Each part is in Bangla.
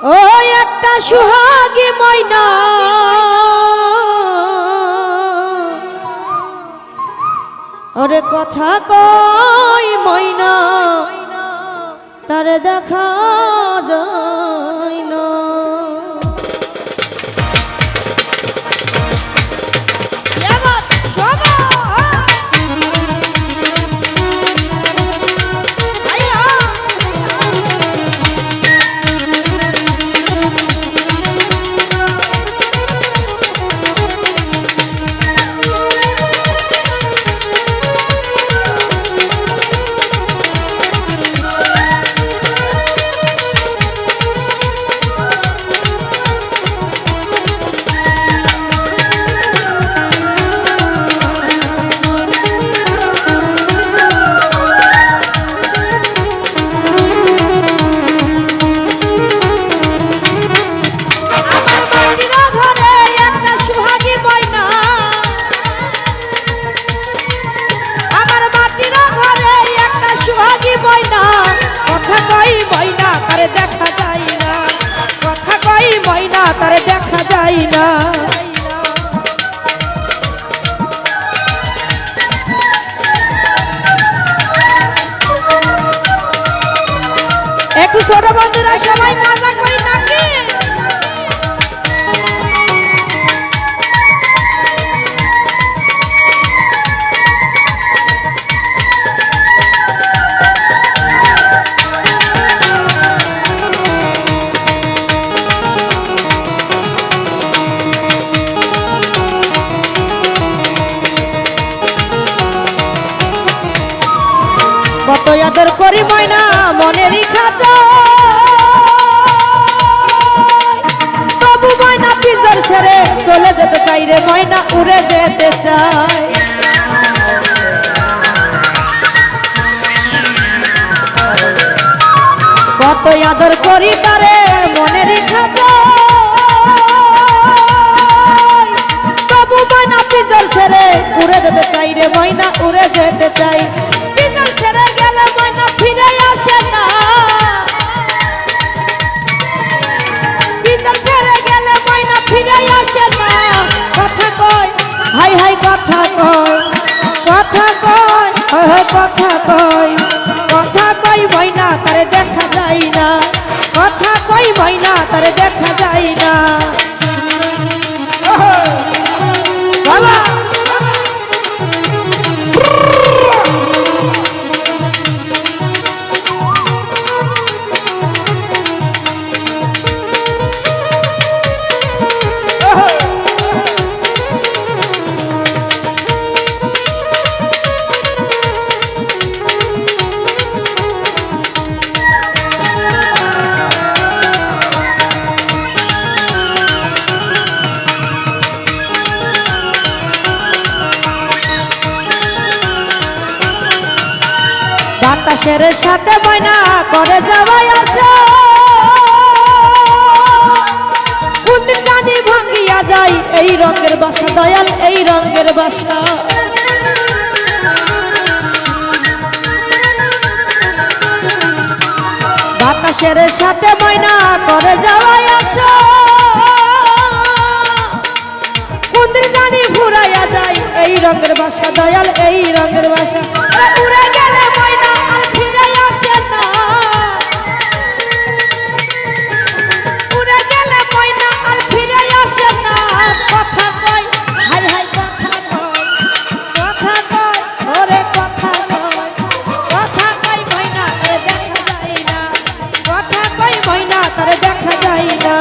ও একটা সুহাগী ময়না ওরে কথা কই ময়না তারে দেখা যায় না। তারে দেখা যায় না। একটু ছোট বন্ধুরা সবাই মজা করি নাকি? কত আদর করি ময়না মনেরই খাতা, তবু ময়না পিঞ্জর ছেড়ে চলে যেতে চাই রে ময়না উড়ে যেতে চাই। কত আদর করি তারে মনেরই খাতা, তবু ময়না পিঞ্জর ছেড়ে উড়ে যেতে চাই রে ময়না উড়ে যেতে চাই। ছেড়ে গেলে ময়না ফিরে আসে না, পিঞ্জর ছেড়ে গেলে ময়না ফিরে আসে না। কথা কয় হাই হাই কথা কয়, কথা কয় কথা কয়, কথা কয় ময়না তারে দেখা যায় না, কথা কয় ময়না তারে দেখা যায় না। বাবা বাতাসের সাথে ময়না করে যাওয়াই আসা, কোনদিন কানি ভাঙিয়া যায় এই রঙের বাসা দয়াল এই রঙের বাসা। বাতাসের সাথে ময়না করে যাওয়াই আসা, কোনদিন কানি ফুরাইয়া যায় এই রঙের বাসা দয়াল এই রঙের বাসা। উড়ে গেলে ময়না আর ফিরে আসে না, উড়ে গেলে ময়না আর ফিরে আসে না। কথা কয় হাই হাই কথা কয়, কথা কয় ওরে কথা কয়, কথা কয় ময়না তারে দেখা যায় না, কথা কয় ময়না তারে দেখা যায় না।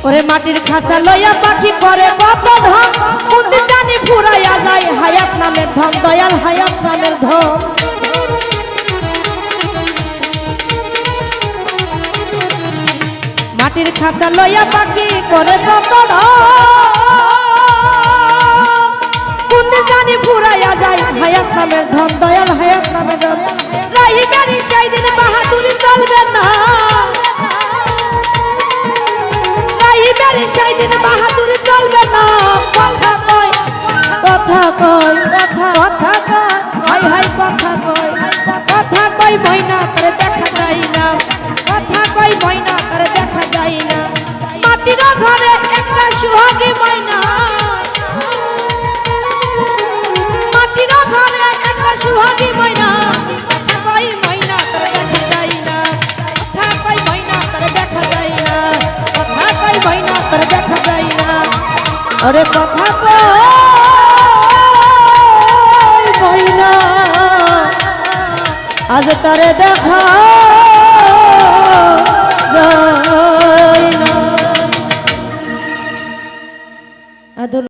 ওরে মাটির খাঁচা লইয়া পাখি করে কত ধন কুন্দি জানি ফুরাইয়া যায় হায়াত নামের ধন দয়াল হায়াত নামের ধন মাটির খাঁচা লইয়া পাখি করে কত ধন কুন্দি জানি ফুরাইয়া যায় হায়াত নামের ধন দয়াল হায়াত নামের ধন রাহিবেরি সেই দিন বাহাদুরি চলবে না সেই দিন বাহাদুরি চলবে না কথা কয় কথা কয় কথা কথা কয় হাই হাই কথা কয় কথা কয় ময়না করে দেখা যায় না কথা কয় ময়না করে দেখা যায় না মাটির ঘরে একটা সুহাগী ময়না মাটির ঘরে একটা সুহাগী ময়না কথা কয় ময়না করে দেখা যায় না কথা কয় ময়না করে দেখা যায় না কথা কয় ময়না করে দেখা যায় না আরে কথা কই ময়না আজ তারে দেখা